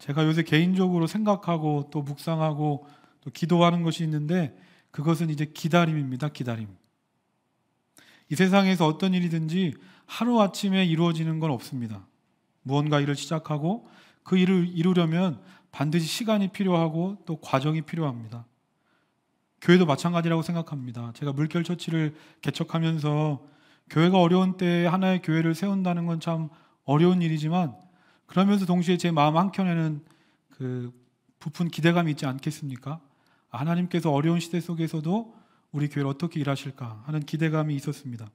제가 요새 개인적으로 생각하고 또 묵상하고 또 기도하는 것이 있는데 그것은 이제 기다림입니다. 기다림. 이 세상에서 어떤 일이든지 하루아침에 이루어지는 건 없습니다. 무언가 일을 시작하고 그 일을 이루려면 반드시 시간이 필요하고 또 과정이 필요합니다. 교회도 마찬가지라고 생각합니다. 제가 물결처치를 개척하면서 교회가 어려운 때에 하나의 교회를 세운다는 건 참 어려운 일이지만 그러면서 동시에 제 마음 한켠에는 그 부푼 기대감이 있지 않겠습니까? 하나님께서 어려운 시대 속에서도 우리 교회를 어떻게 일하실까 하는 기대감이 있었습니다.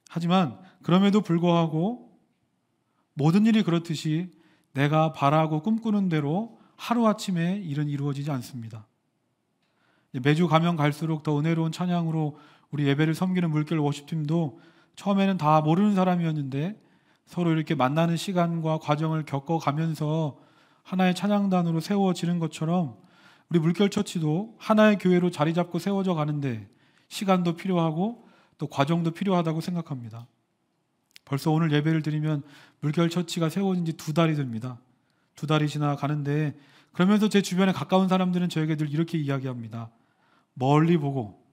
하지만 그럼에도 불구하고 모든 일이 그렇듯이 내가 바라고 꿈꾸는 대로 하루아침에 일은 이루어지지 않습니다. 매주 가면 갈수록 더 은혜로운 찬양으로 우리 예배를 섬기는 물결 워십팀도 처음에는 다 모르는 사람이었는데 서로 이렇게 만나는 시간과 과정을 겪어가면서 하나의 찬양단으로 세워지는 것처럼 우리 물결처치도 하나의 교회로 자리 잡고 세워져 가는데 시간도 필요하고 또 과정도 필요하다고 생각합니다. 벌써 오늘 예배를 드리면 물결처치가 세워진 지 2달이 됩니다. 2달이 지나가는데 그러면서 제 주변에 가까운 사람들은 저에게 늘 이렇게 이야기합니다. 멀리 보고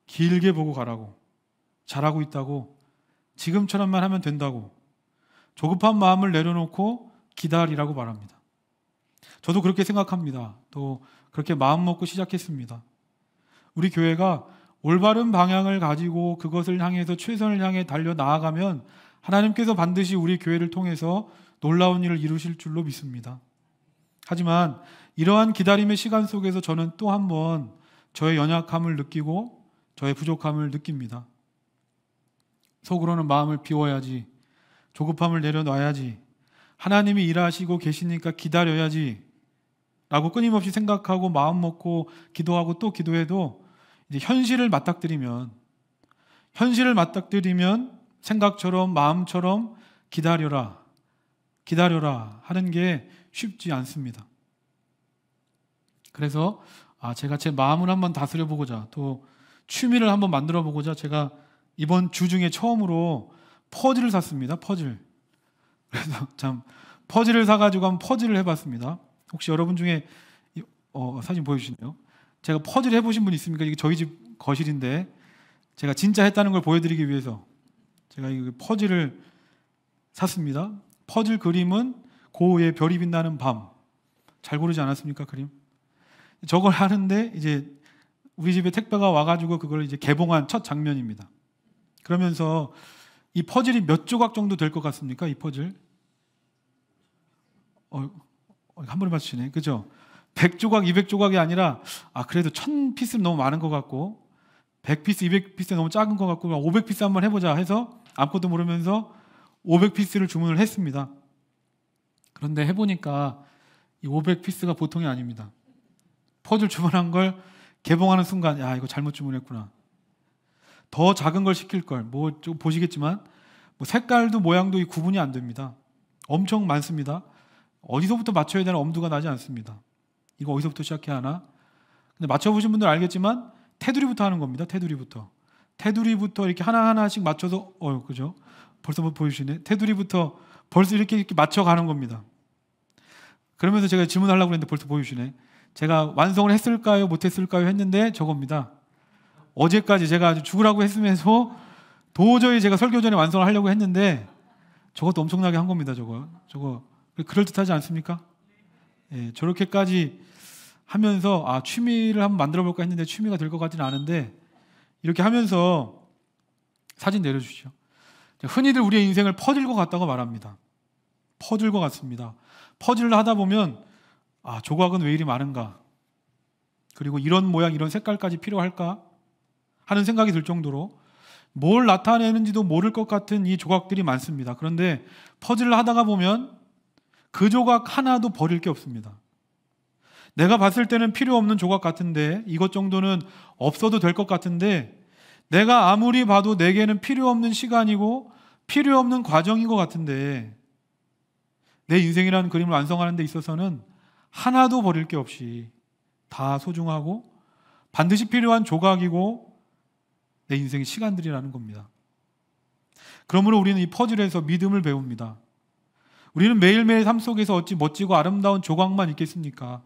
길게 보고 가라고, 잘하고 있다고, 지금처럼만 하면 된다고, 조급한 마음을 내려놓고 기다리라고 말합니다. 저도 그렇게 생각합니다. 또 그렇게 마음 먹고 시작했습니다. 우리 교회가 올바른 방향을 가지고 그것을 향해서 최선을 향해 달려 나아가면 하나님께서 반드시 우리 교회를 통해서 놀라운 일을 이루실 줄로 믿습니다. 하지만 이러한 기다림의 시간 속에서 저는 또 한 번 저의 연약함을 느끼고 저의 부족함을 느낍니다. 속으로는 마음을 비워야지, 조급함을 내려놔야지, 하나님이 일하시고 계시니까 기다려야지 라고 끊임없이 생각하고 마음 먹고 기도하고 또 기도해도 이제 현실을 맞닥뜨리면 생각처럼 마음처럼 기다려라 하는 게 쉽지 않습니다. 그래서 제가 제 마음을 한번 다스려 보고자 또 취미를 한번 만들어 보고자 제가 이번 주 중에 처음으로 퍼즐을 샀습니다. 퍼즐. 그래서 참 퍼즐을 사가지고 한번 퍼즐을 해봤습니다. 혹시 여러분 중에 사진 보여주시네요. 제가 퍼즐 해보신 분 있습니까? 이게 저희 집 거실인데 제가 진짜 했다는 걸 보여드리기 위해서 제가 이 퍼즐을 샀습니다. 퍼즐 그림은 고흐의 별이 빛나는 밤. 잘 고르지 않았습니까? 그림. 저걸 하는데 이제 우리 집에 택배가 와가지고 그걸 이제 개봉한 첫 장면입니다. 그러면서 이 퍼즐이 몇 조각 정도 될 것 같습니까? 이 퍼즐 한 번에 맞추시네. 그죠? 100조각, 200조각이 아니라 그래도 1000피스는 너무 많은 것 같고 100피스, 200피스 너무 작은 것 같고 500피스 한번 해보자 해서 아무것도 모르면서 500피스를 주문을 했습니다. 그런데 해보니까 이 500피스가 보통이 아닙니다. 퍼즐 주문한 걸 개봉하는 순간 이거 잘못 주문했구나. 더 작은 걸 시킬 걸. 좀 보시겠지만 색깔도 모양도 구분이 안 됩니다. 엄청 많습니다. 어디서부터 맞춰야 되나 엄두가 나지 않습니다. 이거 어디서부터 시작해야 하나? 근데 맞춰보신 분들 알겠지만 테두리부터 하는 겁니다. 테두리부터 이렇게 하나하나씩 맞춰서 그죠? 벌써 보여주시네. 테두리부터 벌써 이렇게 맞춰가는 겁니다. 그러면서 제가 질문하려고 했는데 벌써 보여주시네. 제가 완성을 했을까요? 못했을까요? 했는데 저겁니다. 어제까지 제가 아주 죽으라고 했으면서 도저히 제가 설교 전에 완성을 하려고 했는데 저것도 엄청나게 한 겁니다. 저거 그럴듯하지 않습니까? 예, 저렇게까지 하면서 취미를 한번 만들어 볼까 했는데 취미가 될 것 같지는 않은데 이렇게 하면서 사진 내려주시죠. 흔히들 우리의 인생을 퍼즐과 같다고 말합니다. 퍼즐과 같습니다. 퍼즐을 하다 보면 조각은 왜 이리 많은가? 그리고 이런 모양, 이런 색깔까지 필요할까? 하는 생각이 들 정도로 뭘 나타내는지도 모를 것 같은 이 조각들이 많습니다. 그런데 퍼즐을 하다가 보면 그 조각 하나도 버릴 게 없습니다. 내가 봤을 때는 필요 없는 조각 같은데 이것 정도는 없어도 될 것 같은데 내가 아무리 봐도 내게는 필요 없는 시간이고 필요 없는 과정인 것 같은데 내 인생이라는 그림을 완성하는 데 있어서는 하나도 버릴 게 없이 다 소중하고 반드시 필요한 조각이고 내 인생의 시간들이라는 겁니다. 그러므로 우리는 이 퍼즐에서 믿음을 배웁니다. 우리는 매일매일 삶 속에서 어찌 멋지고 아름다운 조각만 있겠습니까?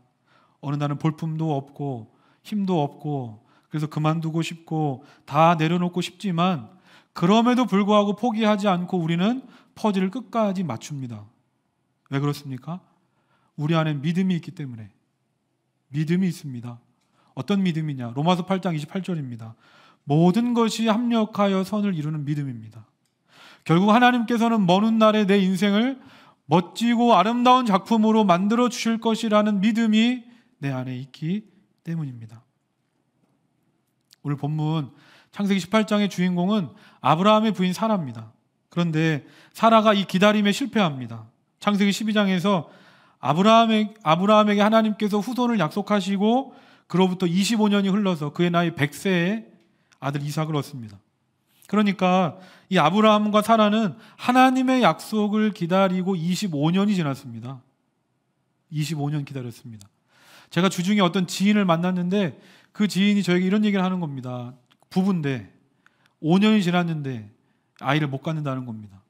어느 날은 볼품도 없고 힘도 없고 그래서 그만두고 싶고 다 내려놓고 싶지만 그럼에도 불구하고 포기하지 않고 우리는 퍼즐을 끝까지 맞춥니다. 왜 그렇습니까? 우리 안에 믿음이 있기 때문에. 믿음이 있습니다. 어떤 믿음이냐? 로마서 8장 28절입니다. 모든 것이 합력하여 선을 이루는 믿음입니다. 결국 하나님께서는 먼 훗날에 내 인생을 멋지고 아름다운 작품으로 만들어 주실 것이라는 믿음이 내 안에 있기 때문입니다. 오늘 본문 창세기 18장의 주인공은 아브라함의 부인 사라입니다. 그런데 사라가 이 기다림에 실패합니다. 창세기 12장에서 아브라함에게 하나님께서 후손을 약속하시고 그로부터 25년이 흘러서 그의 나이 100세에 아들 이삭을 얻습니다. 그러니까 이 아브라함과 사라는 하나님의 약속을 기다리고 25년이 지났습니다. 25년 기다렸습니다. 제가 주중에 어떤 지인을 만났는데 그 지인이 저에게 이런 얘기를 하는 겁니다. 부부인데 5년이 지났는데 아이를 못 갖는다는 겁니다.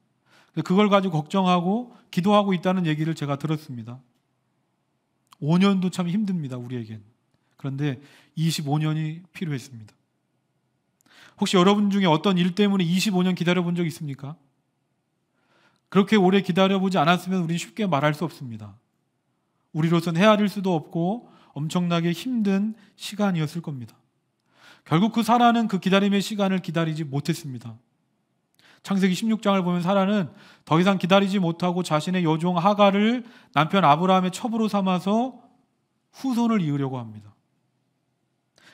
그걸 가지고 걱정하고 기도하고 있다는 얘기를 제가 들었습니다. 5년도 참 힘듭니다, 우리에겐. 그런데 25년이 필요했습니다. 혹시 여러분 중에 어떤 일 때문에 25년 기다려본 적 있습니까? 그렇게 오래 기다려보지 않았으면 우리는 쉽게 말할 수 없습니다. 우리로서는 헤아릴 수도 없고 엄청나게 힘든 시간이었을 겁니다. 결국 그 사라는 그 기다림의 시간을 기다리지 못했습니다. 창세기 16장을 보면 사라는 더 이상 기다리지 못하고 자신의 여종 하갈을 남편 아브라함의 첩으로 삼아서 후손을 이으려고 합니다.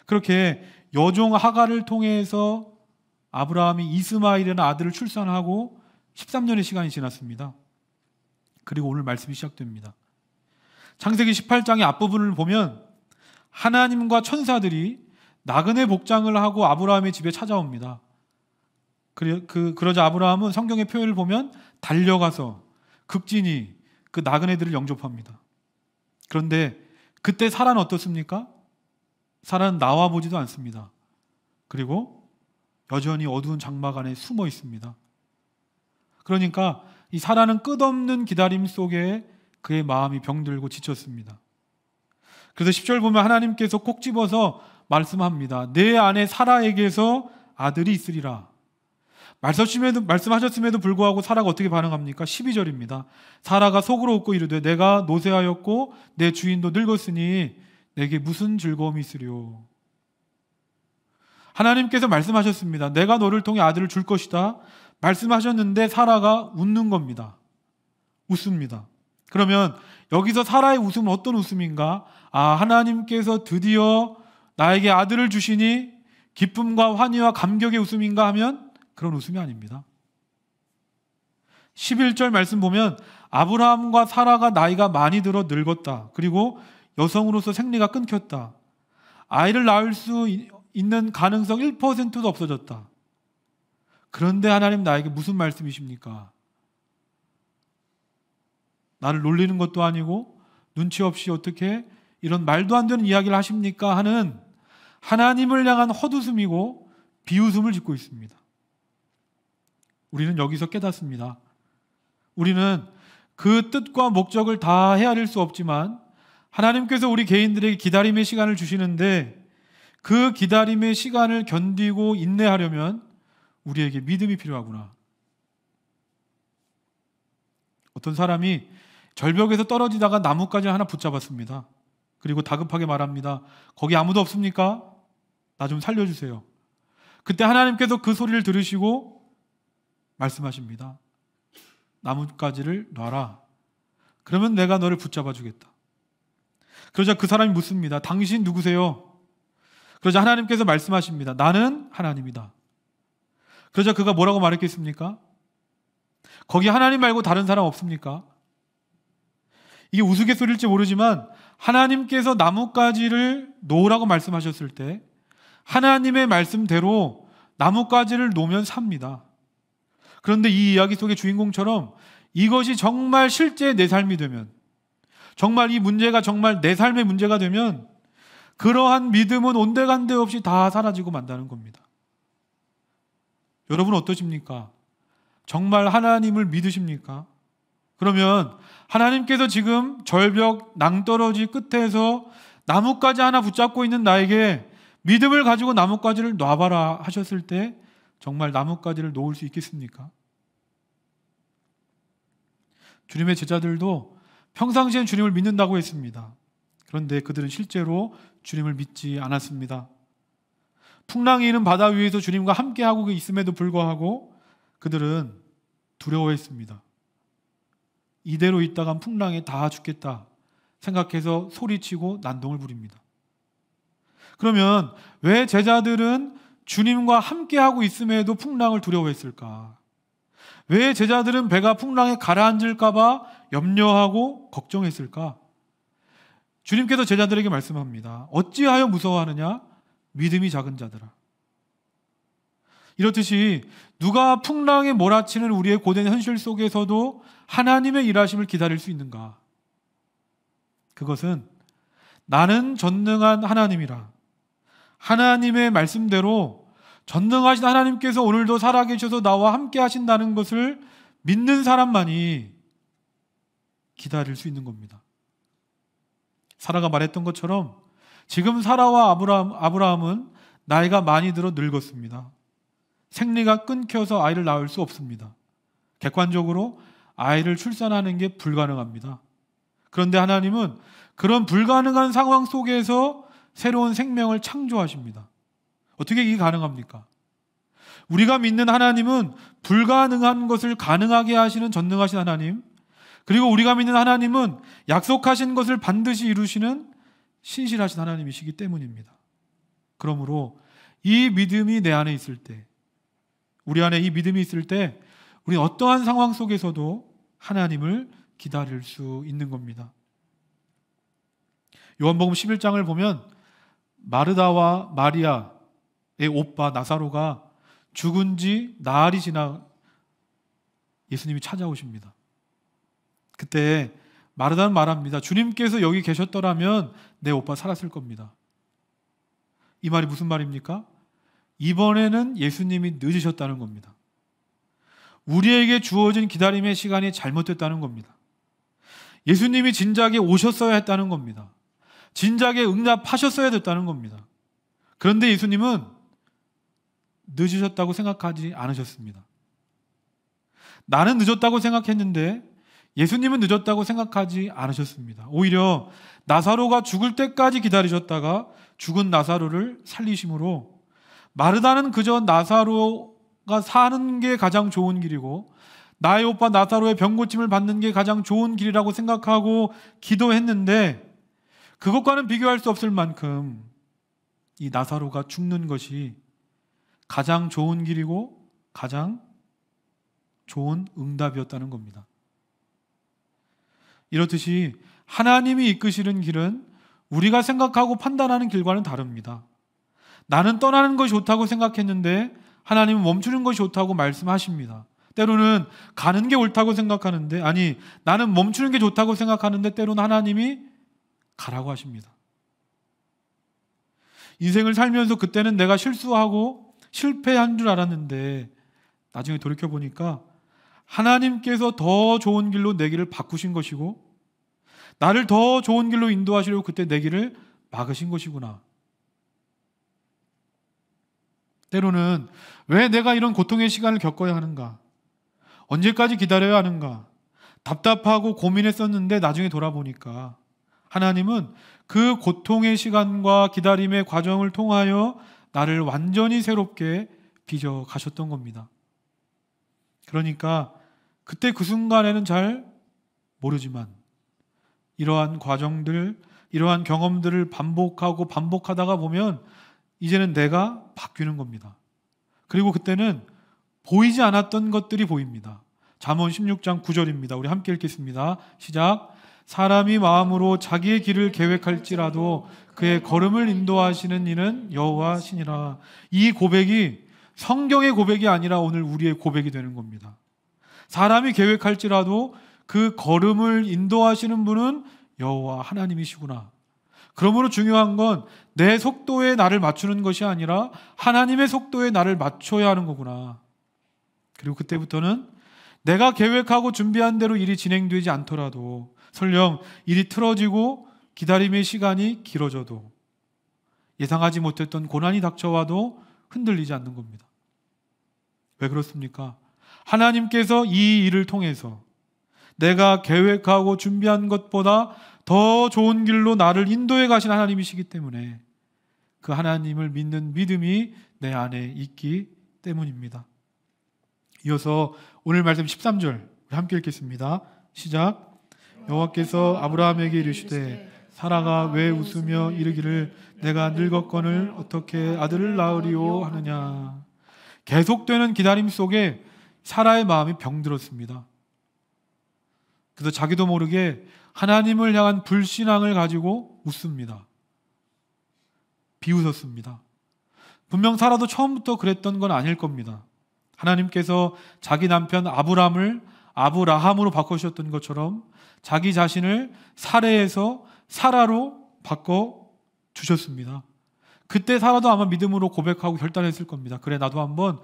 그렇게 여종 하갈을 통해서 아브라함이 이스마엘이라는 아들을 출산하고 13년의 시간이 지났습니다. 그리고 오늘 말씀이 시작됩니다. 창세기 18장의 앞부분을 보면 하나님과 천사들이 나그네 복장을 하고 아브라함의 집에 찾아옵니다. 그러자 아브라함은 성경의 표현을 보면 달려가서 극진히 그 나그네들을 영접합니다. 그런데 그때 사라는 어떻습니까? 사라는 나와 보지도 않습니다. 그리고 여전히 어두운 장막 안에 숨어 있습니다. 그러니까 이 사라는 끝없는 기다림 속에 그의 마음이 병들고 지쳤습니다. 그래서 10절 보면 하나님께서 콕 집어서 말씀합니다. 내 아내 사라에게서 아들이 있으리라. 말씀하셨음에도 불구하고 사라가 어떻게 반응합니까? 12절입니다. 사라가 속으로 웃고 이르되 내가 노쇠하였고 내 주인도 늙었으니 내게 무슨 즐거움이 있으리요. 하나님께서 말씀하셨습니다. 내가 너를 통해 아들을 줄 것이다. 말씀하셨는데 사라가 웃는 겁니다. 웃습니다. 그러면 여기서 사라의 웃음은 어떤 웃음인가? 하나님께서 드디어 나에게 아들을 주시니 기쁨과 환희와 감격의 웃음인가 하면 그런 웃음이 아닙니다. 11절 말씀 보면 아브라함과 사라가 나이가 많이 들어 늙었다. 그리고 여성으로서 생리가 끊겼다. 아이를 낳을 수 있는 가능성 1%도 없어졌다. 그런데 하나님 나에게 무슨 말씀이십니까? 나를 놀리는 것도 아니고 눈치 없이 어떻게 이런 말도 안 되는 이야기를 하십니까? 하는 하나님을 향한 헛웃음이고 비웃음을 짓고 있습니다. 우리는 여기서 깨닫습니다. 우리는 그 뜻과 목적을 다 헤아릴 수 없지만 하나님께서 우리 개인들에게 기다림의 시간을 주시는데 그 기다림의 시간을 견디고 인내하려면 우리에게 믿음이 필요하구나. 어떤 사람이 절벽에서 떨어지다가 나뭇가지 하나 붙잡았습니다. 그리고 다급하게 말합니다. 거기 아무도 없습니까? 나 좀 살려주세요. 그때 하나님께서 그 소리를 들으시고 말씀하십니다. 나뭇가지를 놔라. 그러면 내가 너를 붙잡아 주겠다. 그러자 그 사람이 묻습니다. 당신 누구세요? 그러자 하나님께서 말씀하십니다. 나는 하나님이다. 그러자 그가 뭐라고 말했겠습니까? 거기 하나님 말고 다른 사람 없습니까? 이게 우스갯소리일지 모르지만 하나님께서 나뭇가지를 놓으라고 말씀하셨을 때 하나님의 말씀대로 나뭇가지를 놓으면 삽니다. 그런데 이 이야기 속의 주인공처럼 이것이 정말 실제 내 삶이 되면, 정말 이 문제가 정말 내 삶의 문제가 되면 그러한 믿음은 온데간데 없이 다 사라지고 만다는 겁니다. 여러분 어떠십니까? 정말 하나님을 믿으십니까? 그러면 하나님께서 지금 절벽 낭떠러지 끝에서 나뭇가지 하나 붙잡고 있는 나에게 믿음을 가지고 나뭇가지를 놔봐라 하셨을 때 정말 나뭇가지를 놓을 수 있겠습니까? 주님의 제자들도 평상시엔 주님을 믿는다고 했습니다. 그런데 그들은 실제로 주님을 믿지 않았습니다. 풍랑이 있는 바다 위에서 주님과 함께하고 있음에도 불구하고 그들은 두려워했습니다. 이대로 있다간 풍랑에 다 죽겠다 생각해서 소리치고 난동을 부립니다. 그러면 왜 제자들은 주님과 함께하고 있음에도 풍랑을 두려워했을까? 왜 제자들은 배가 풍랑에 가라앉을까 봐 염려하고 걱정했을까? 주님께서 제자들에게 말씀합니다. 어찌하여 무서워하느냐? 믿음이 작은 자들아. 이렇듯이 누가 풍랑에 몰아치는 우리의 고된 현실 속에서도 하나님의 일하심을 기다릴 수 있는가? 그것은 나는 전능한 하나님이라. 하나님의 말씀대로 전능하신 하나님께서 오늘도 살아계셔서 나와 함께 하신다는 것을 믿는 사람만이 기다릴 수 있는 겁니다. 사라가 말했던 것처럼 지금 사라와 아브라함은 나이가 많이 들어 늙었습니다. 생리가 끊겨서 아이를 낳을 수 없습니다. 객관적으로 아이를 출산하는 게 불가능합니다. 그런데 하나님은 그런 불가능한 상황 속에서 새로운 생명을 창조하십니다. 어떻게 이게 가능합니까? 우리가 믿는 하나님은 불가능한 것을 가능하게 하시는 전능하신 하나님, 그리고 우리가 믿는 하나님은 약속하신 것을 반드시 이루시는 신실하신 하나님이시기 때문입니다. 그러므로 이 믿음이 내 안에 있을 때, 우리 안에 이 믿음이 있을 때 우리는 어떠한 상황 속에서도 하나님을 기다릴 수 있는 겁니다. 요한복음 11장을 보면 마르다와 마리아의 오빠 나사로가 죽은 지 나흘이 지나 예수님이 찾아오십니다. 그때 마르다는 말합니다. 주님께서 여기 계셨더라면 내 오빠 살았을 겁니다. 이 말이 무슨 말입니까? 이번에는 예수님이 늦으셨다는 겁니다. 우리에게 주어진 기다림의 시간이 잘못됐다는 겁니다. 예수님이 진작에 오셨어야 했다는 겁니다. 진작에 응답하셨어야 됐다는 겁니다. 그런데 예수님은 늦으셨다고 생각하지 않으셨습니다. 나는 늦었다고 생각했는데 예수님은 늦었다고 생각하지 않으셨습니다. 오히려 나사로가 죽을 때까지 기다리셨다가 죽은 나사로를 살리심으로 마르다는 그저 나사로가 사는 게 가장 좋은 길이고 나의 오빠 나사로의 병고침을 받는 게 가장 좋은 길이라고 생각하고 기도했는데 그것과는 비교할 수 없을 만큼 이 나사로가 죽는 것이 가장 좋은 길이고 가장 좋은 응답이었다는 겁니다. 이렇듯이 하나님이 이끄시는 길은 우리가 생각하고 판단하는 길과는 다릅니다. 나는 떠나는 것이 좋다고 생각했는데 하나님은 멈추는 것이 좋다고 말씀하십니다. 때로는 가는 게 옳다고 생각하는데, 아니, 나는 멈추는 게 좋다고 생각하는데 때로는 하나님이 가라고 하십니다. 인생을 살면서 그때는 내가 실수하고 실패한 줄 알았는데 나중에 돌이켜보니까 하나님께서 더 좋은 길로 내 길을 바꾸신 것이고 나를 더 좋은 길로 인도하시려고 그때 내 길을 막으신 것이구나. 때로는 왜 내가 이런 고통의 시간을 겪어야 하는가? 언제까지 기다려야 하는가? 답답하고 고민했었는데 나중에 돌아보니까 하나님은 그 고통의 시간과 기다림의 과정을 통하여 나를 완전히 새롭게 빚어 가셨던 겁니다. 그러니까 그때 그 순간에는 잘 모르지만 이러한 과정들, 이러한 경험들을 반복하고 반복하다가 보면 이제는 내가 바뀌는 겁니다. 그리고 그때는 보이지 않았던 것들이 보입니다. 잠언 16장 9절입니다. 우리 함께 읽겠습니다. 시작. 사람이 마음으로 자기의 길을 계획할지라도 그의 걸음을 인도하시는 이는 여호와시니라. 이 고백이 성경의 고백이 아니라 오늘 우리의 고백이 되는 겁니다. 사람이 계획할지라도 그 걸음을 인도하시는 분은 여호와 하나님이시구나. 그러므로 중요한 건 내 속도에 나를 맞추는 것이 아니라 하나님의 속도에 나를 맞춰야 하는 거구나. 그리고 그때부터는 내가 계획하고 준비한 대로 일이 진행되지 않더라도, 설령 일이 틀어지고 기다림의 시간이 길어져도, 예상하지 못했던 고난이 닥쳐와도 흔들리지 않는 겁니다. 왜 그렇습니까? 하나님께서 이 일을 통해서 내가 계획하고 준비한 것보다 더 좋은 길로 나를 인도해 가신 하나님이시기 때문에, 그 하나님을 믿는 믿음이 내 안에 있기 때문입니다. 이어서 오늘 말씀 13절 함께 읽겠습니다. 시작. 여호와께서 아브라함에게 이르시되 사라가 왜 웃으며 이르기를 내가 늙었거늘 어떻게 아들을 낳으리오 하느냐. 계속되는 기다림 속에 사라의 마음이 병들었습니다. 그래서 자기도 모르게 하나님을 향한 불신앙을 가지고 웃습니다. 비웃었습니다. 분명 사라도 처음부터 그랬던 건 아닐 겁니다. 하나님께서 자기 남편 아브람을 아브라함으로 바꾸셨던 것처럼 자기 자신을 사레에서 사라로 바꿔주셨습니다. 그때 사라도 아마 믿음으로 고백하고 결단했을 겁니다. 그래, 나도 한번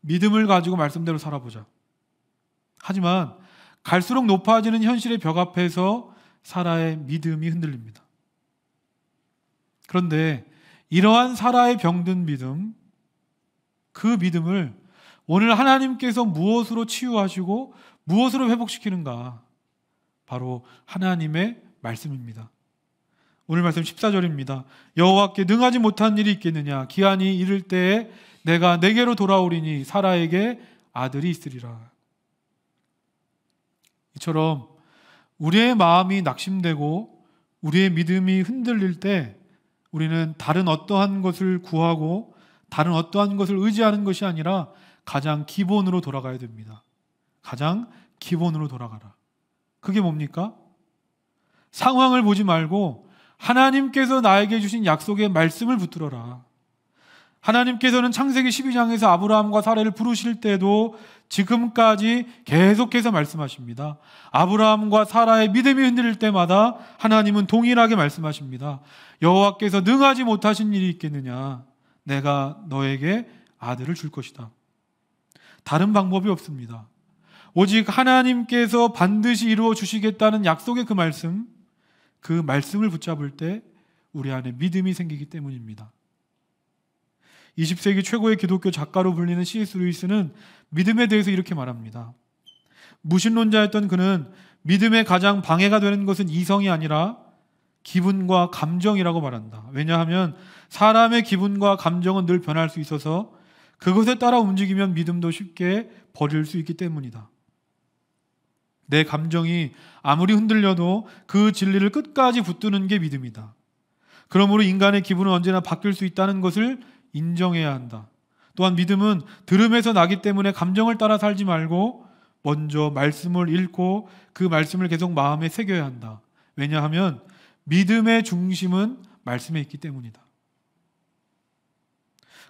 믿음을 가지고 말씀대로 살아보자. 하지만 갈수록 높아지는 현실의 벽 앞에서 사라의 믿음이 흔들립니다. 그런데 이러한 사라의 병든 믿음, 그 믿음을 오늘 하나님께서 무엇으로 치유하시고 무엇으로 회복시키는가? 바로 하나님의 말씀입니다. 오늘 말씀 14절입니다. 여호와께 능하지 못한 일이 있겠느냐? 기한이 이를 때에 내가 내게로 돌아오리니 사라에게 아들이 있으리라. 이처럼 우리의 마음이 낙심되고 우리의 믿음이 흔들릴 때 우리는 다른 어떠한 것을 구하고 다른 어떠한 것을 의지하는 것이 아니라 가장 기본으로 돌아가야 됩니다. 가장 기본으로 돌아가라. 그게 뭡니까? 상황을 보지 말고 하나님께서 나에게 주신 약속의 말씀을 붙들어라. 하나님께서는 창세기 12장에서 아브라함과 사라를 부르실 때도 지금까지 계속해서 말씀하십니다. 아브라함과 사라의 믿음이 흔들릴 때마다 하나님은 동일하게 말씀하십니다. 여호와께서 능하지 못하신 일이 있겠느냐? 내가 너에게 아들을 줄 것이다. 다른 방법이 없습니다. 오직 하나님께서 반드시 이루어 주시겠다는 약속의 그 말씀을 붙잡을 때 우리 안에 믿음이 생기기 때문입니다. 20세기 최고의 기독교 작가로 불리는 C.S. 루이스는 믿음에 대해서 이렇게 말합니다. 무신론자였던 그는 믿음에 가장 방해가 되는 것은 이성이 아니라 기분과 감정이라고 말한다. 왜냐하면 사람의 기분과 감정은 늘 변할 수 있어서 그것에 따라 움직이면 믿음도 쉽게 버릴 수 있기 때문이다. 내 감정이 아무리 흔들려도 그 진리를 끝까지 붙드는 게 믿음이다. 그러므로 인간의 기분은 언제나 바뀔 수 있다는 것을 인정해야 한다. 또한 믿음은 들음에서 나기 때문에 감정을 따라 살지 말고 먼저 말씀을 읽고 그 말씀을 계속 마음에 새겨야 한다. 왜냐하면 믿음의 중심은 말씀에 있기 때문이다.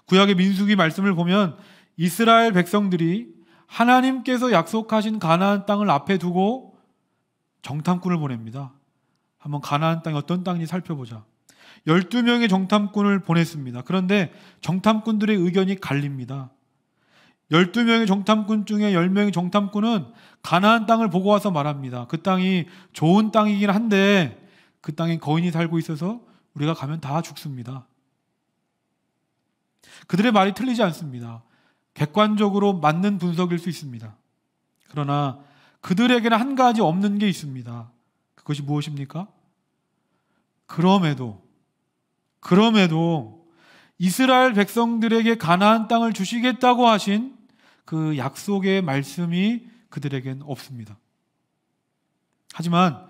구약의 민수기 말씀을 보면 이스라엘 백성들이 하나님께서 약속하신 가나안 땅을 앞에 두고 정탐꾼을 보냅니다. 한번 가나안 땅이 어떤 땅인지 살펴보자. 12명의 정탐꾼을 보냈습니다. 그런데 정탐꾼들의 의견이 갈립니다. 12명의 정탐꾼 중에 10명의 정탐꾼은 가나안 땅을 보고 와서 말합니다. 그 땅이 좋은 땅이긴 한데 그 땅에 거인이 살고 있어서 우리가 가면 다 죽습니다. 그들의 말이 틀리지 않습니다. 객관적으로 맞는 분석일 수 있습니다. 그러나 그들에게는 한 가지 없는 게 있습니다. 그것이 무엇입니까? 그럼에도 이스라엘 백성들에게 가나안 땅을 주시겠다고 하신 그 약속의 말씀이 그들에겐 없습니다. 하지만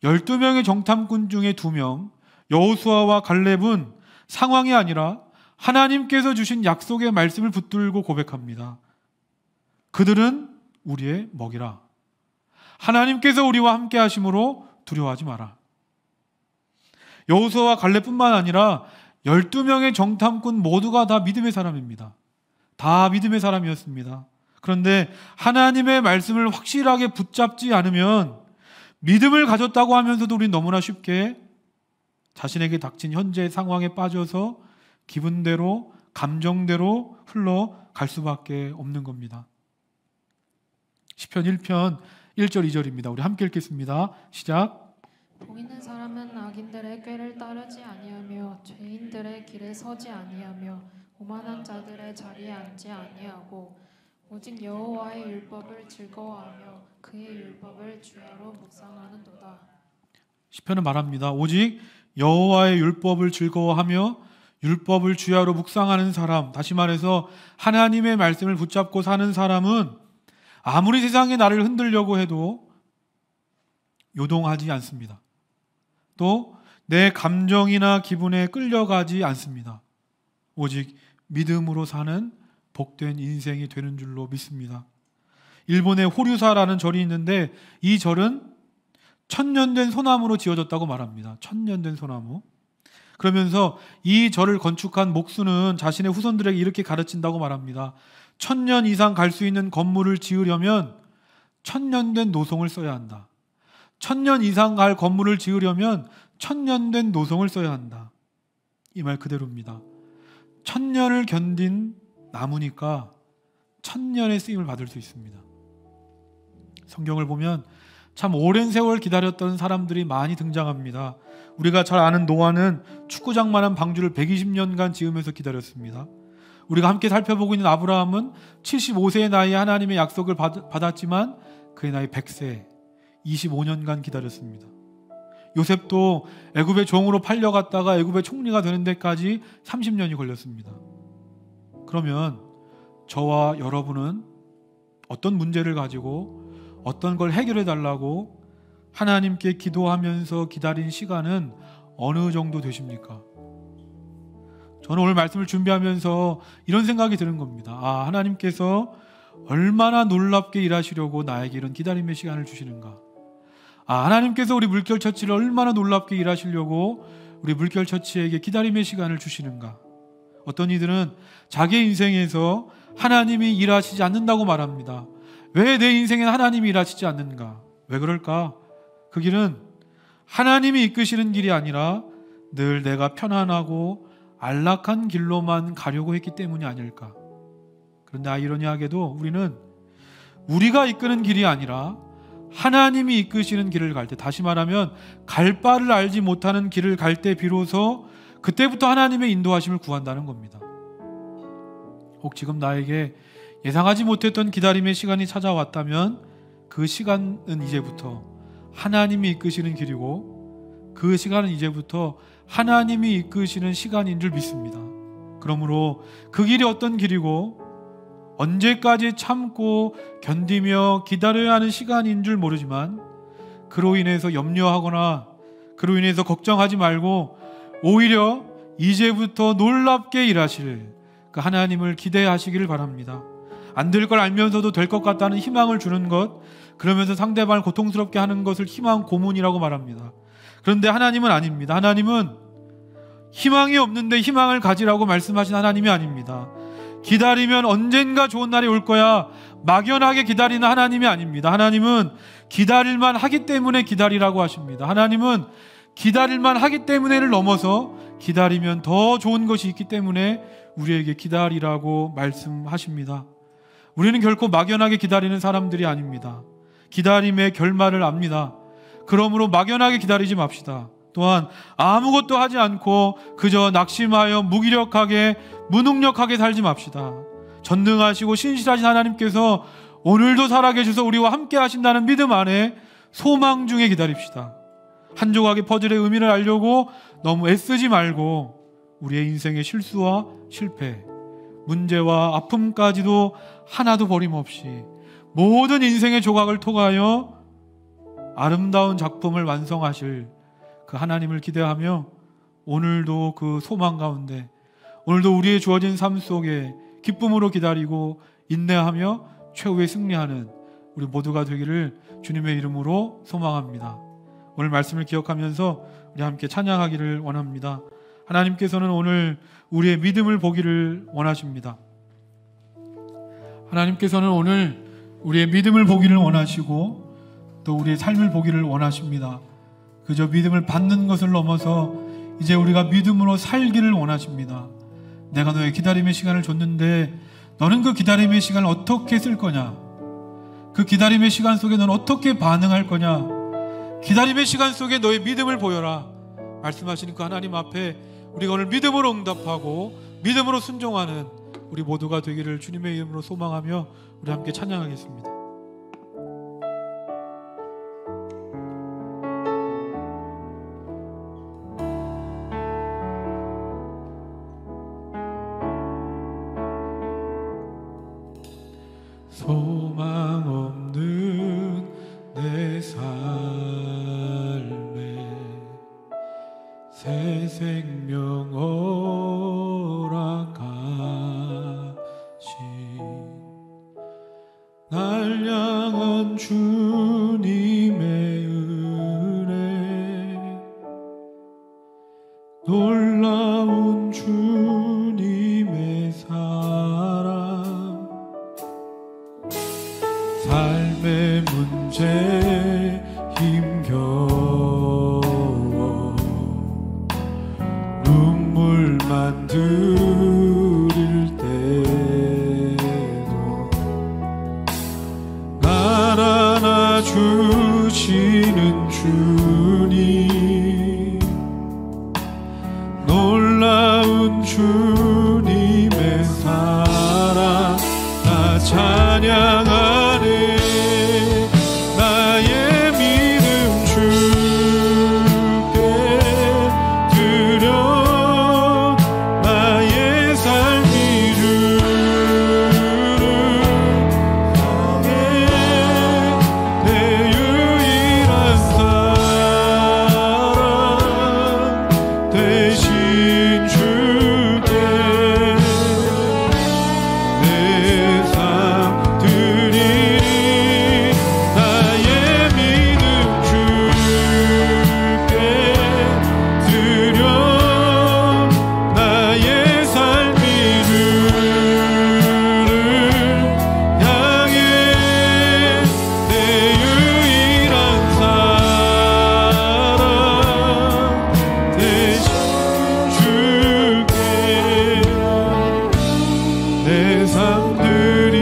12명의 정탐꾼 중에 2명, 여호수아와 갈렙은 상황이 아니라 하나님께서 주신 약속의 말씀을 붙들고 고백합니다. 그들은 우리의 먹이라. 하나님께서 우리와 함께 하심으로 두려워하지 마라. 여호수아와 갈렙뿐만 아니라 12명의 정탐꾼 모두가 다 믿음의 사람입니다. 다 믿음의 사람이었습니다. 그런데 하나님의 말씀을 확실하게 붙잡지 않으면 믿음을 가졌다고 하면서도 우리는 너무나 쉽게 자신에게 닥친 현재 상황에 빠져서 기분대로, 감정대로 흘러갈 수밖에 없는 겁니다. 시편 1편 1절 2절입니다. 우리 함께 읽겠습니다. 시작. 복 있는 사람은 악인들의 꾀를 따르지 아니하며 죄인들의 길에 서지 아니하며 오만한 자들의 자리에 앉지 아니하고 오직 여호와의 율법을 즐거워하며 그의 율법을 주야로 묵상하는도다. 시편은 말합니다. 오직 여호와의 율법을 즐거워하며 율법을 주야로 묵상하는 사람, 다시 말해서 하나님의 말씀을 붙잡고 사는 사람은 아무리 세상이 나를 흔들려고 해도 요동하지 않습니다. 또 내 감정이나 기분에 끌려가지 않습니다. 오직 믿음으로 사는 복된 인생이 되는 줄로 믿습니다. 일본에 호류사라는 절이 있는데 이 절은 천년된 소나무로 지어졌다고 말합니다. 천년된 소나무. 그러면서 이 절을 건축한 목수는 자신의 후손들에게 이렇게 가르친다고 말합니다. 1000년 이상 갈 수 있는 건물을 지으려면 1000년 된 노송을 써야 한다. 1000년 이상 갈 건물을 지으려면 1000년 된 노송을 써야 한다. 이 말 그대로입니다. 1000년을 견딘 나무니까 1000년의 쓰임을 받을 수 있습니다. 성경을 보면 참 오랜 세월 기다렸던 사람들이 많이 등장합니다. 우리가 잘 아는 노아는 축구장만한 방주를 120년간 지으면서 기다렸습니다. 우리가 함께 살펴보고 있는 아브라함은 75세의 나이에 하나님의 약속을 받았지만 그의 나이 100세, 25년간 기다렸습니다. 요셉도 애굽의 종으로 팔려갔다가 애굽의 총리가 되는 데까지 30년이 걸렸습니다. 그러면 저와 여러분은 어떤 문제를 가지고 어떤 걸 해결해 달라고 하나님께 기도하면서 기다린 시간은 어느 정도 되십니까? 저는 오늘 말씀을 준비하면서 이런 생각이 드는 겁니다. 하나님께서 얼마나 놀랍게 일하시려고 나에게 이런 기다림의 시간을 주시는가. 하나님께서 우리 물결처치를 얼마나 놀랍게 일하시려고 우리 물결처치에게 기다림의 시간을 주시는가. 어떤 이들은 자기 인생에서 하나님이 일하시지 않는다고 말합니다. 왜 내 인생에 하나님이 일하시지 않는가? 왜 그럴까? 그 길은 하나님이 이끄시는 길이 아니라 늘 내가 편안하고 안락한 길로만 가려고 했기 때문이 아닐까. 그런데 아이러니하게도 우리는 우리가 이끄는 길이 아니라 하나님이 이끄시는 길을 갈 때, 다시 말하면 갈 바를 알지 못하는 길을 갈 때 비로소 그때부터 하나님의 인도하심을 구한다는 겁니다. 혹 지금 나에게 예상하지 못했던 기다림의 시간이 찾아왔다면 그 시간은 이제부터 하나님이 이끄시는 길이고 그 시간은 이제부터 하나님이 이끄시는 시간인 줄 믿습니다. 그러므로 그 길이 어떤 길이고 언제까지 참고 견디며 기다려야 하는 시간인 줄 모르지만 그로 인해서 염려하거나 그로 인해서 걱정하지 말고 오히려 이제부터 놀랍게 일하실 그 하나님을 기대하시기를 바랍니다. 안 될 걸 알면서도 될 것 같다는 희망을 주는 것, 그러면서 상대방을 고통스럽게 하는 것을 희망 고문이라고 말합니다. 그런데 하나님은 아닙니다. 하나님은 희망이 없는데 희망을 가지라고 말씀하신 하나님이 아닙니다. 기다리면 언젠가 좋은 날이 올 거야 막연하게 기다리는 하나님이 아닙니다. 하나님은 기다릴만 하기 때문에 기다리라고 하십니다. 하나님은 기다릴만 하기 때문에를 넘어서 기다리면 더 좋은 것이 있기 때문에 우리에게 기다리라고 말씀하십니다. 우리는 결코 막연하게 기다리는 사람들이 아닙니다. 기다림의 결말을 압니다. 그러므로 막연하게 기다리지 맙시다. 또한 아무것도 하지 않고 그저 낙심하여 무기력하게 무능력하게 살지 맙시다. 전능하시고 신실하신 하나님께서 오늘도 살아계셔서 우리와 함께 하신다는 믿음 안에 소망 중에 기다립시다. 한 조각의 퍼즐의 의미를 알려고 너무 애쓰지 말고 우리의 인생의 실수와 실패, 문제와 아픔까지도 하나도 버림없이 모든 인생의 조각을 통하여 아름다운 작품을 완성하실 그 하나님을 기대하며 오늘도 그 소망 가운데, 오늘도 우리의 주어진 삶 속에 기쁨으로 기다리고 인내하며 최후의 승리하는 우리 모두가 되기를 주님의 이름으로 소망합니다. 오늘 말씀을 기억하면서 우리 함께 찬양하기를 원합니다. 하나님께서는 오늘 우리의 믿음을 보기를 원하십니다. 하나님께서는 오늘 우리의 믿음을 보기를 원하시고 또 우리의 삶을 보기를 원하십니다. 그저 믿음을 받는 것을 넘어서 이제 우리가 믿음으로 살기를 원하십니다. 내가 너의 기다림의 시간을 줬는데 너는 그 기다림의 시간을 어떻게 쓸 거냐? 그 기다림의 시간 속에 넌 어떻게 반응할 거냐? 기다림의 시간 속에 너의 믿음을 보여라. 말씀하시는 그 하나님 앞에 우리가 오늘 믿음으로 응답하고 믿음으로 순종하는 우리 모두가 되기를 주님의 이름으로 소망하며 우리 함께 찬양하겠습니다. 소망 없는 내 삶에 새 생명 허락하신 날 향한 주님의 은혜 놀라운 주님의 사랑 삶의 문제 힘겨워 눈물만 들일 때도 날 안아주시는 주님 놀라운 주님의 사랑 나 찬양하네 나의 믿음 주께 드려 나의 삶이 주를 향해 내 유일한 사랑 대신 주께 내 삶 드리리 나의 믿음 주께 드려 나의 삶이 주를 향해 내 유일한 사랑 대신 주께 내 삶 드리리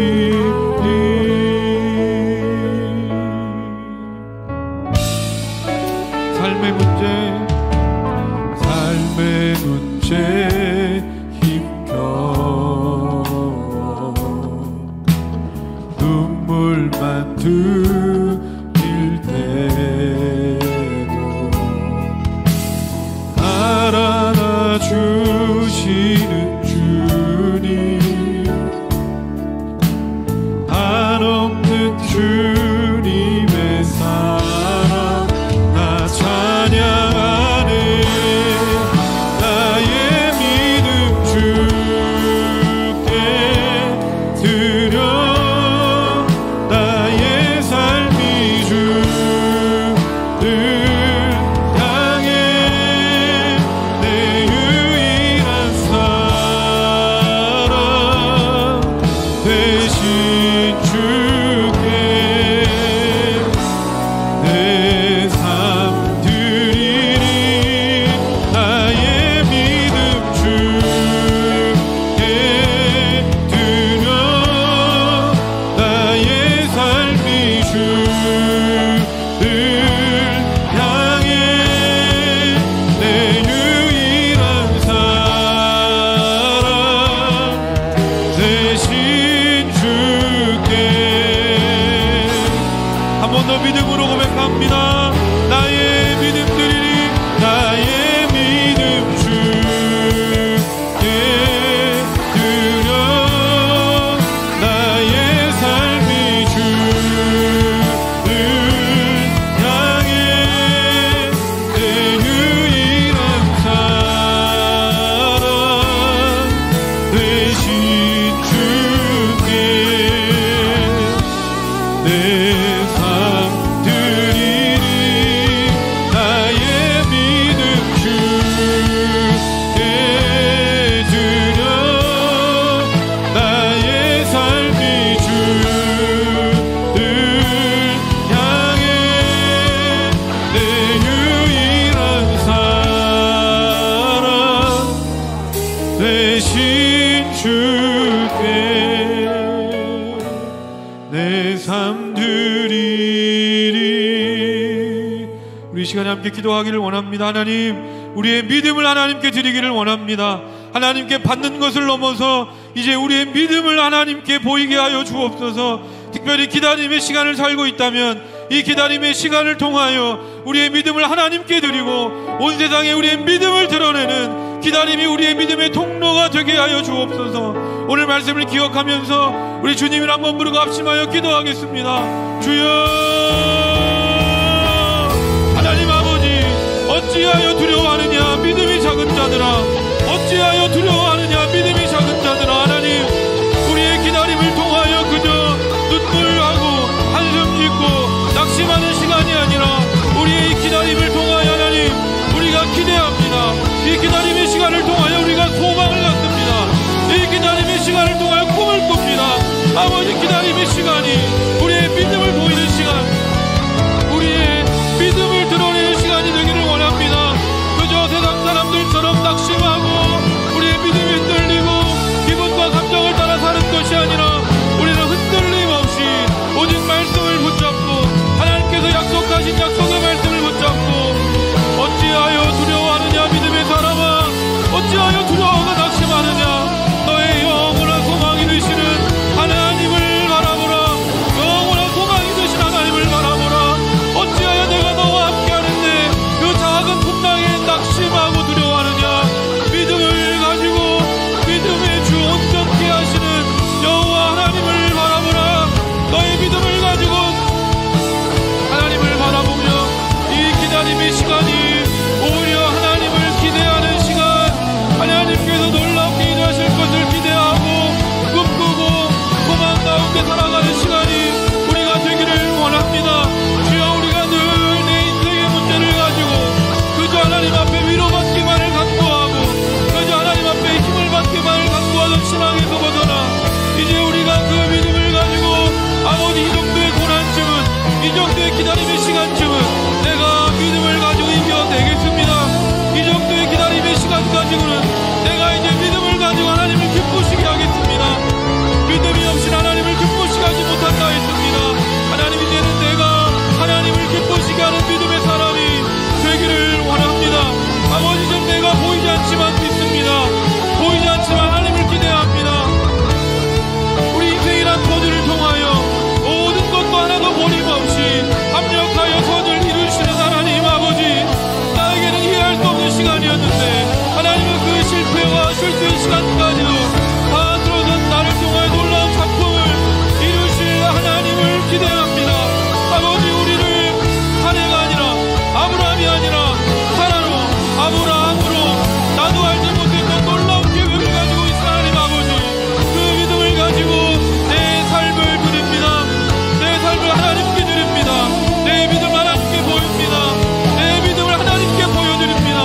삶의 문제 힘겨워 눈물만 흘릴 때도 날 안아주시는 주님 한없는 주님의 사랑 나 찬양하네 나의 믿음 주께 드려 나의 삶 시간에 함께 기도하기를 원합니다. 하나님, 우리의 믿음을 하나님께 드리기를 원합니다. 하나님께 받는 것을 넘어서 이제 우리의 믿음을 하나님께 보이게 하여 주옵소서. 특별히 기다림의 시간을 살고 있다면 이 기다림의 시간을 통하여 우리의 믿음을 하나님께 드리고 온 세상에 우리의 믿음을 드러내는 기다림이 우리의 믿음의 통로가 되게 하여 주옵소서. 오늘 말씀을 기억하면서 우리 주님을 한번 부르고 합심하여 기도하겠습니다. 주여, 하나님 아버지, 어찌하여 두려워하느냐 믿음이 작은 자들아, 어찌하여 두려워하느냐 믿음이 작은 자들아. 하나님, 우리의 기다림을 통하여 그저 눈물하고 한숨 짓고 낙심하는 시간이 아니라 우리의 이 기다림을 통하여 하나님, 우리가 기대합니다. 이 기다림의 시간을 통하여 우리가 소망을 갖습니다. 이 기다림의 시간을 통하여 꿈을 꿉니다. 아버지, 기다림의 시간이 우리의 믿음을 보이는 시간, 우리의 믿음을 드러내는 시간이 되기를 원합니다. 그저 세상 사람들처럼 낙심하고 우리의 믿음이 흔들리고 기분과 감정을 따라 사는 것이 아니라 우리는 흔들림 없이 오직 말씀을 붙잡고 하나님께서 약속하신 약속의 말씀을 붙잡고, 어찌하여 두려워하느냐 믿음의 사람아, 어찌하여 두려워하고 낙심하느냐. 너의 영원한 소망이 되시는 하나님을 바라보라. 영원한 소망이 되신 하나님을 바라보라. 어찌하여 내가 너와 함께 하는데 그 작은 풍랑에 낙심하고 두려워하느냐. 믿음을 가지고 믿음의 주 온전케 하시는 여호와 하나님을 바라보라. 너의 믿음을 가지고 하나님을 바라보며 이 기다림의 시간이 오히려 하나님을 기대하는 시간, 하나님께서 놀랍게 일하실 것을 기대하고 꿈꾸고 소망 가운데 살아가는 시간이 우리가 되기를 원합니다. 주여, 우리가 늘 내 인생의 문제를 가지고 그저 하나님 앞에 위로받기만을 간구하고 그저 하나님 앞에 힘을 받기만을 간구하던 신앙에서 벗어나 이제 우리가 그 믿음을 가지고 아버지, 이 정도의 고난쯤은, 이 정도의 기다림의 시간쯤은 내가 믿음을 가지고 이겨내겠습니다. 이 정도의 기다림의 시간 가지고는 내가 이제 믿음을 가지고 하나님을 기쁘시게 하겠습니다. 믿음이 없이 하나님을 기쁘시게 하지 못한다 했습니다. 하나님, 이제는 내가 하나님을 기쁘시게 하는 믿음의 사람이 되기를 원합니다. 아버지, 좀 내가 보이지 않지만 믿습니다. 보이지 않지만 하나님을 기대합니다. 우리 인생이란 터널을 통하여 모든 것도 하나도 버림없이 합력하여 선을 이루시는 하나님 아버지, 나에게는 이해할 수 없는 시간이었는데 하나님은 그 실패와 실수의 시간까지도 다 들어선 나를 통하여 놀라운 작품을 이루실 하나님을 기대합니다. 아버지, 우리를 사례가 아니라 아브라함이 아니라 사라로, 아브라함으로 나도 알지 못했던 놀라운 계획을 가지고 있는 하나님 아버지, 그 믿음을 가지고 내 삶을 드립니다. 내 삶을 하나님께 드립니다. 내 믿음을 하나님께 보입니다. 내 믿음을 하나님께 보여드립니다.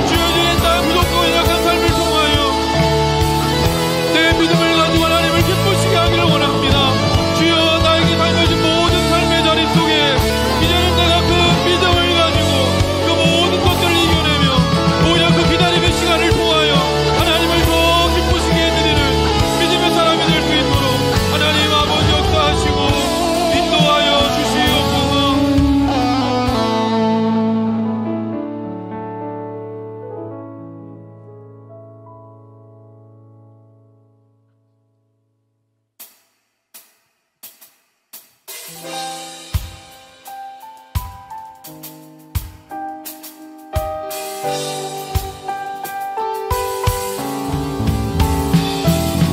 주여진 나의 부족하고 연약한 삶을 통하여 내 믿음을 가지고 하나님을 기쁘시게 하기를 원합니다. 주여, 나에게 달려진 모든 삶의 자리 속에 이제는 내가 그 믿음을 가지고 그 모든 것들을 이겨내며 오히려 그 기다림의 시간을 통하여 하나님을 더 기쁘시게 해드리는 믿음의 사람이 될 수 있도록 하나님 아버지 역사하시고 인도하여 주시옵소서.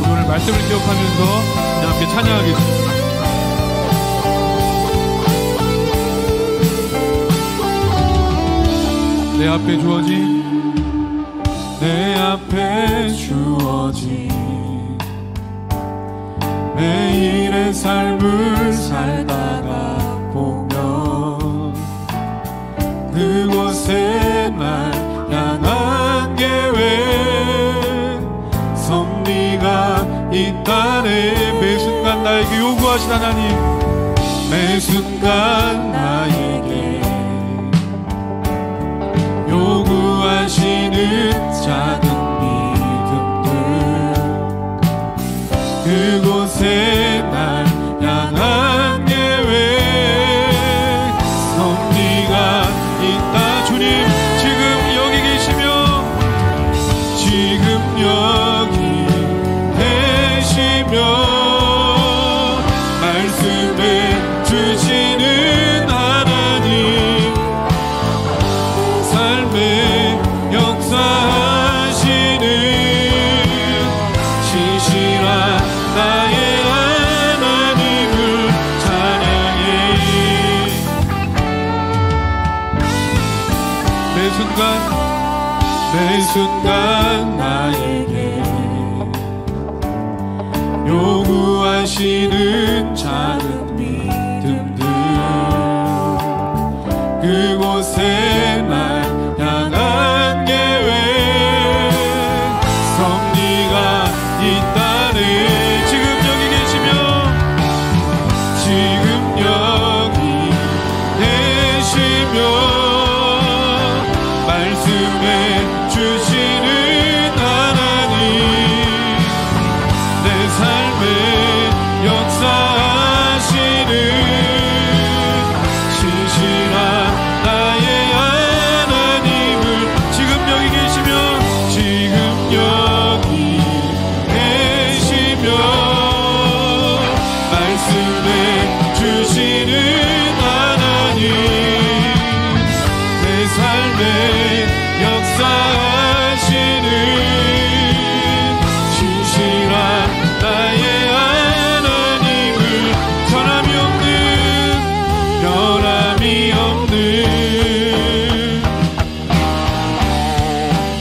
오늘 말씀을 기억하면서 우리 함께 찬양하겠습니다. 내 앞에 주어진 매일의 삶을 살다가 보면 그곳에 날 향한 계획 섭리가 있다네. 매 순간 나에게 요구하신 하나님, 매 순간 나에게 요구하시는 작은 믿음들, 그곳에 날 향한 계획 섭리가 있다. 삶에 역사하시는 신실한 나의 하나님을 찬양해. 매 순간 나에게 요구하시는 작은 믿음들, 그곳에 날 향한 계획, 섭리가 있다네. 지금 여기 계시며, 지금 여기 계시며 말씀해 주시는 하나님, 내 삶에 역사하시는 신실한 나의 하나님을 지금 여기 계시며, 지금 여기 계시며 말씀해 주시는 하나님, 내 삶에 역사하시는 신실한 나의 하나님을 변함이 없는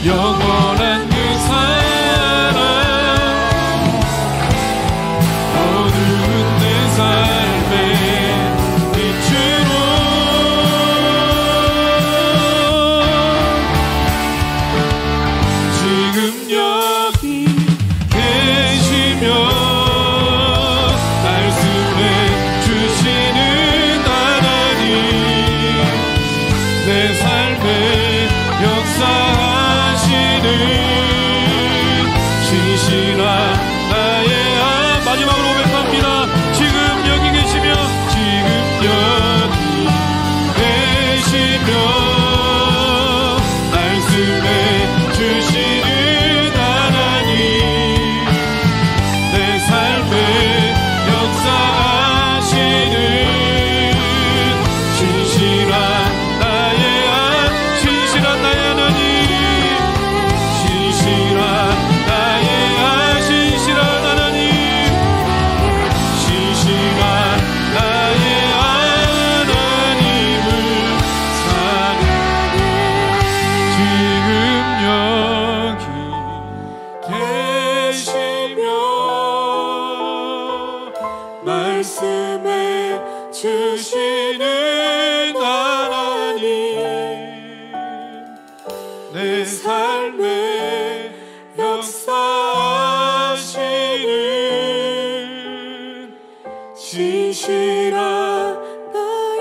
영원한 그 사랑, 어두운 내 삶의 빛으로 지금 여기 계시며 말씀해 주시는 하나님, 내 삶에 역사하시는 신실한 나의 마지막으로 고백합니다. 지금 여기 계시며, 지금 여기 계시며 말씀해 주시는 하나님, 내 삶에 역사하시는 신실한 나의 하나님, 신실한 나의 하나님, 신실한 나의 신실한 하나님, 신실한 나의 하나님을 찬양해. 지금 여기 계시며 말씀해 주시는 하나님, 내 삶에 역사하시는 신실한 나의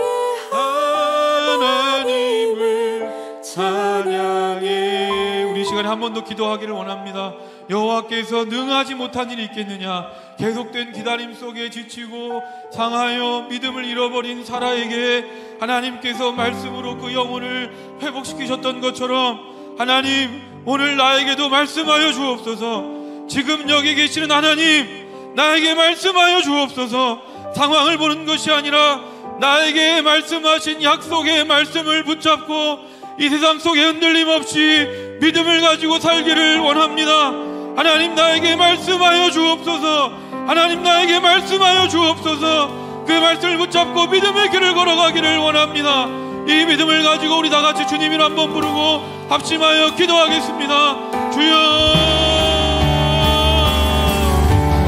하나님을 찬양해. 우리 이 시간에 한 번 더 기도하기를 원합니다. 여호와께서 능하지 못한 일이 있겠느냐. 계속된 기다림 속에 지치고 상하여 믿음을 잃어버린 사라에게 하나님께서 말씀으로 그 영혼을 회복시키셨던 것처럼 하나님, 오늘 나에게도 말씀하여 주옵소서. 지금 여기 계시는 하나님, 나에게 말씀하여 주옵소서. 상황을 보는 것이 아니라 나에게 말씀하신 약속의 말씀을 붙잡고 이 세상 속에 흔들림 없이 믿음을 가지고 살기를 원합니다. 하나님, 나에게 말씀하여 주옵소서. 하나님, 나에게 말씀하여 주옵소서. 그 말씀을 붙잡고 믿음의 길을 걸어가기를 원합니다. 이 믿음을 가지고 우리 다같이 주님을 한번 부르고 합심하여 기도하겠습니다. 주여,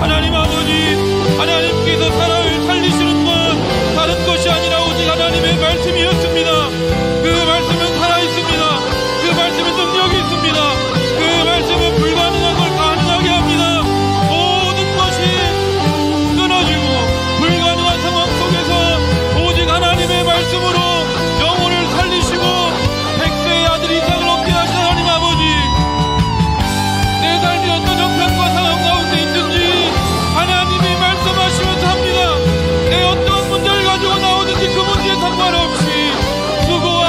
하나님 아버지, 하나님께서 사람을 살리시는 건 다른 것이 아니라 오직 하나님의 말씀이었습니다. 그 말씀은 살아있습니다. 그 말씀은 능력이 있습니다. 그 말씀은 불가능한 걸 가능하게 합니다. 모든 것이 끊어지고 불가능한 상황 속에서 오직 하나님의 말씀으로 영혼을 살리시고 백세의 아들 이상을 얻게 하신 하나님 아버지, 내 삶이 어떤 형편과 상황 가운데 있든지 하나님이 말씀하시면서 합니다. 내 어떤 문제를 가지고 나오든지 그 문제에 상관없이 수고와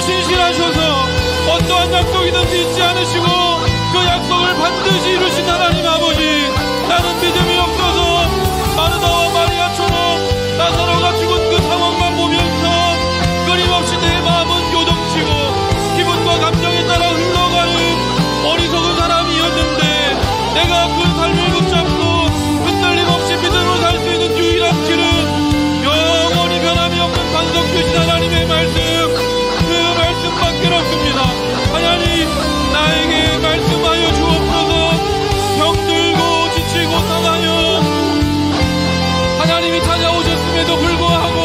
신실하셔서 어떠한 약속이든지 잊지 않으시고 그 약속을 반드시 이루신 하나님 아버지, 나는 믿음이 없어서 마르다와 마리아처럼 나사로가 죽은 그 상황만 보면서 끊임없이 내 마음은 요동치고 기분과 감정에 따라 흘러가는 어리석은 사람이었는데, 내가 그 삶을 붙잡고 흔들림 없이 믿음으로 살 수 있는 유일한 길은 영원히 변함이 없는 반석 되신 하나님의 말씀, 그 말씀밖에 없습니다. 하나님, 나에게 말씀하여 주옵소서. 병들고 지치고 상하여 하나님이 찾아오셨음에도 불구하고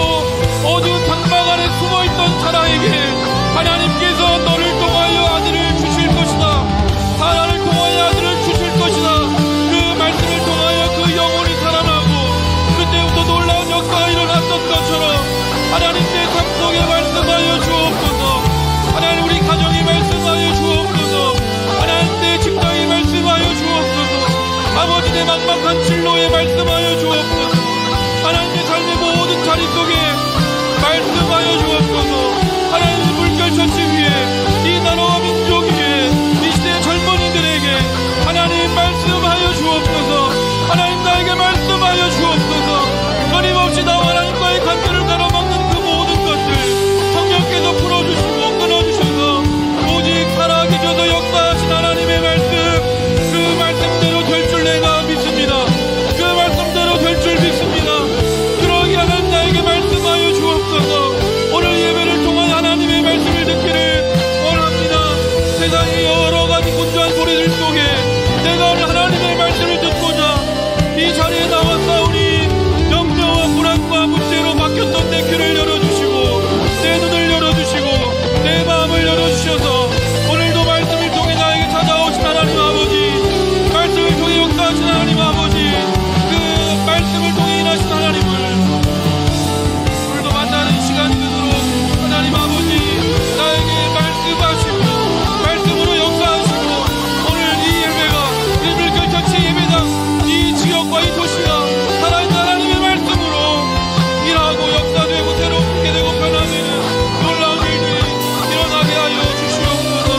어두운 장막 안에 숨어있던 사라에게 하나님께서 너를 통하여 아들을 주실 것이다, 사라를 통하여 아들을 주실 것이다, 그 말씀을 통하여 그 영혼이 살아나고 그때부터 놀라운 역사가 일어났던 것처럼 하나님 내 삶 속에 말씀하여 주옵소서. 하나님 우리 가정에 말씀하여 주옵소서. 하나님 내 직장에 말씀하여 주옵소서. 아버지 내 막막한 진로에 말씀하여 주옵소서. 하나님 내 삶의 모든 자리 속에 말씀하여 주옵소서. 하나님 물결처치 위에 이 나라와 민족 위에 이 시대의 젊은이들에게 하나님 말씀하여 주옵소서. 하나님 나에게 말씀하여 주옵소서. 끊임없이 나와 하나님과의 관계를 가로막는 그 모든 것들 성령께서 풀어주시고 끊어주셔서 오직 살아계셔서 역사하신 하나님의 말씀, 그 말씀대로 될 줄 내가 믿습니다. 그 말씀대로 될 줄 믿습니다. 그러기 하나님 나에게 말씀하여 주옵소서. 오늘 예배를 통한 하나님의 말씀을 듣기를 원합니다. 세상의 여러가지 분주한 소리들 속에 내가 오늘 하나님의 말씀을 듣고자 이 자리에 나왔사오니 염려와 불안과 문제로 바뀌었던 내 귀를 열어주시고 내 눈을 열어주시고 내 마음을 열어주셔서 오늘도 말씀을 통해 나에게 찾아오신 하나님 아버지, 말씀을 통해 역사하신 하나님 아버지, 그 말씀을 통해 일하신 하나님을 오늘도 만나는 시간 되도록 하나님 아버지 나에게 말씀하시고 말씀으로 역사하시고 오늘 이 예배가 일물결처치 예배당 이 지역과 이 도시가 살아있는 하나님의 말씀으로 일하고 역사되고 새롭게 되고 변화되는 놀라운 일들이 일어나게 하여 주시옵소서.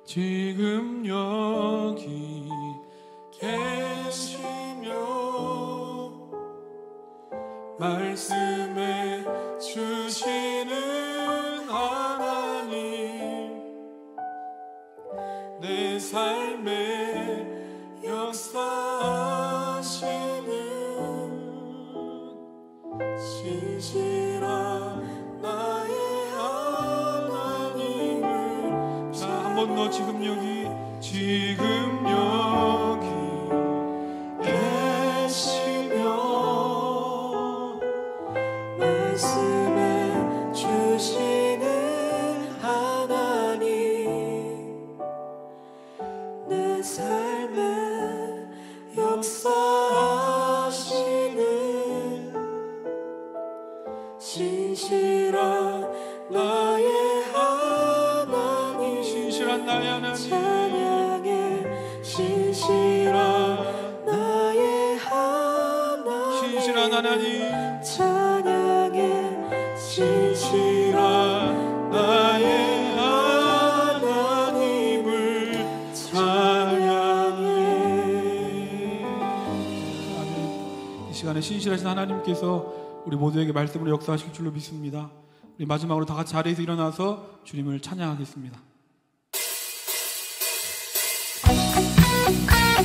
지금 여기 계시며 말씀해 주시는 하나님, 내 삶에 역사하시는 신실한 나의 하나님을. 자, 한 번 더 지금 여기 계시며 말씀해 주시는 하나님, 내 삶에 역사하시는 신실한 나의 하나님, 신실한 나의 하나님, 찬양해 신실한 나의 하나님, 신실한 하나님, 찬양해 신실한 나의 하나님을 찬양해. 아멘. 이 시간에 신실하신 하나님께서 우리 모두에게 말씀으로 역사하실 줄로 믿습니다. 우리 마지막으로 다 같이 자리에서 일어나서 주님을 찬양하겠습니다.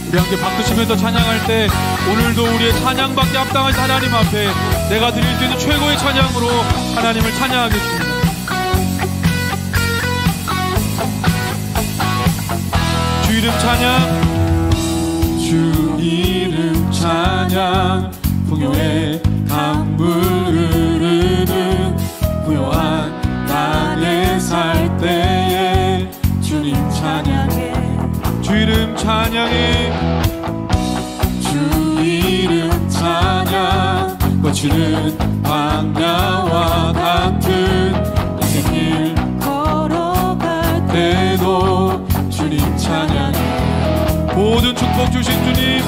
우리 함께 박수 치면서 찬양할 때 오늘도 우리의 찬양받기 합당하신 하나님 앞에 내가 드릴 수 있는 최고의 찬양으로 하나님을 찬양하겠습니다. 주 이름 찬양, 주 이름 찬양, 풍요의 강물 흐르는 부요한 땅에 살 때에 주님 찬양해, 주 이름 찬양해, 주 이름 찬양, 거칠은 광야와 같은 인생길 걸어갈 때도 주님 찬양해, 모든 모든 축복 주신 주님,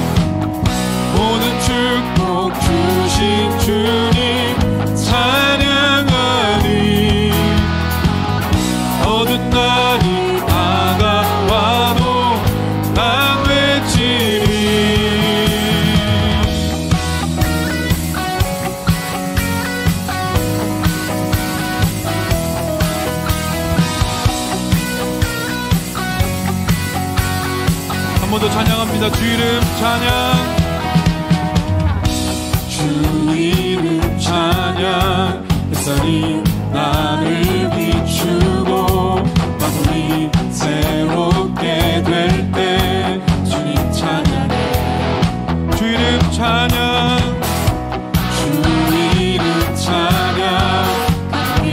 모든 축복 주신 주님 찬양하니 어두운 날이 다가와도 난 외치리. 한 번 더 찬양합니다. 주 이름 찬양, 주 이름 찬양. 햇살이 나를 비추고 마음이 새롭게 될 때 주님 찬양해. 주 이름 찬양, 주 이름 찬양. 길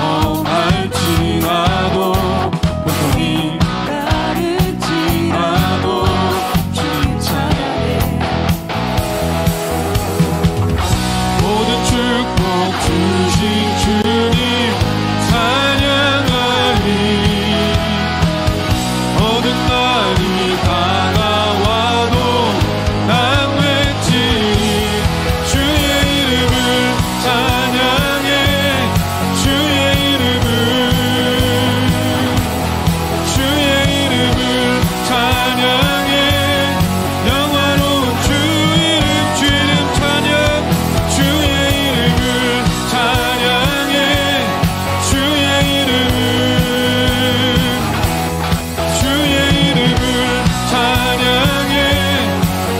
험할지라도 고통이 따를지라도 주님 찬양해. 모든 축복 주신 주님 찬양하리. 어두운 날이 다가와도 난 외치리. 주의 이름을 찬양해. 주의 이름을, 주의 이름을 찬양해. 영화로운 주 이름, 주 이름 찬양. 주의 이름을 찬양해. 주의 이름을, 주의 이름을 찬양해.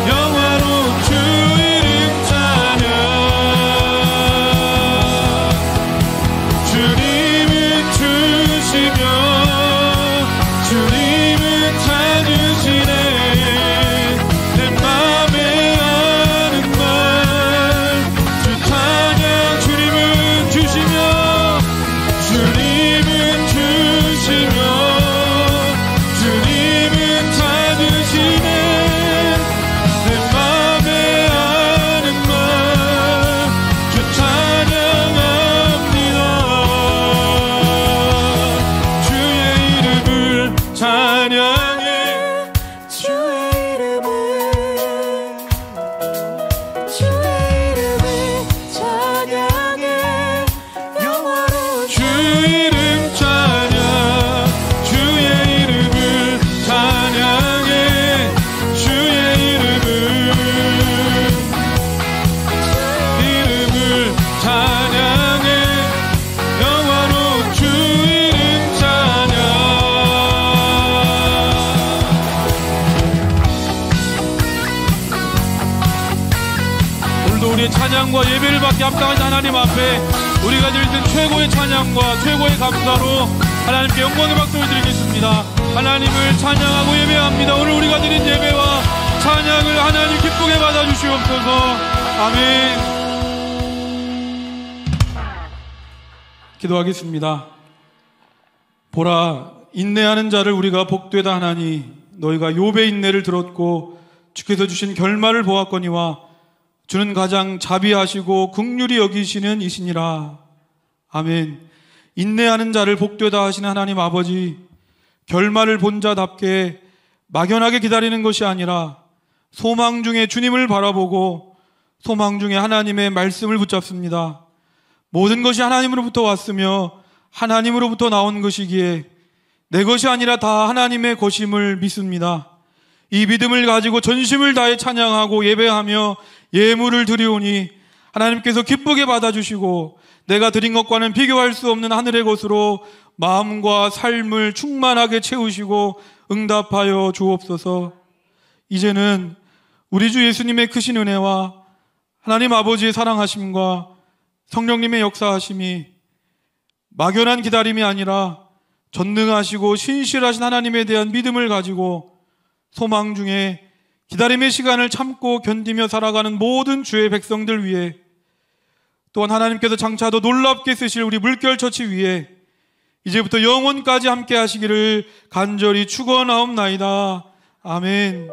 영화로운 주 이름 찬양. 주님은 주시며 주님은 찾으시네. 내 맘에 아는 말 주 찬양. 주님은 주시며 주님은 주시며 주님은 찾으시네. 내 맘에 아는 말 주 찬양합니다. 주의 이름을 찬양해. 주의 이름을, 주의 이름을 찬양해. 영화로운 주 이름 찬양. 주의 이름을 찬양해. 주의 이름을 찬양해. 영화로운 주 이름 찬양. 오늘도 우리의 찬양과 예배를 받게 합당하신 하나님 앞에 우리가 드리는 최고의 찬양과 최고의 감사로 하나님께 영광의 박수를 드리겠습니다. 하나님을 찬양하고 예배합니다. 오늘 우리가 드린 예배와 찬양을 하나님 기쁘게 받아주시옵소서. 아멘. 기도하겠습니다. 보라, 인내하는 자를 우리가 복되다 하나니 너희가 욥의 인내를 들었고 주께서 주신 결말을 보았거니와 주는 가장 자비하시고 긍휼히 여기시는 이시니라. 아멘. 인내하는 자를 복되다 하시는 하나님 아버지, 결말을 본 자답게 막연하게 기다리는 것이 아니라 소망 중에 주님을 바라보고 소망 중에 하나님의 말씀을 붙잡습니다. 모든 것이 하나님으로부터 왔으며 하나님으로부터 나온 것이기에 내 것이 아니라 다 하나님의 것임을 믿습니다. 이 믿음을 가지고 전심을 다해 찬양하고 예배하며 예물을 드리오니 하나님께서 기쁘게 받아주시고 내가 드린 것과는 비교할 수 없는 하늘의 것으로 마음과 삶을 충만하게 채우시고 응답하여 주옵소서. 이제는 우리 주 예수님의 크신 은혜와 하나님 아버지의 사랑하심과 성령님의 역사하심이 막연한 기다림이 아니라 전능하시고 신실하신 하나님에 대한 믿음을 가지고 소망 중에 기다림의 시간을 참고 견디며 살아가는 모든 주의 백성들 위해, 또한 하나님께서 장차 더 놀랍게 쓰실 우리 물결처치 위에 이제부터 영원까지 함께 하시기를 간절히 축원하옵나이다. 아멘.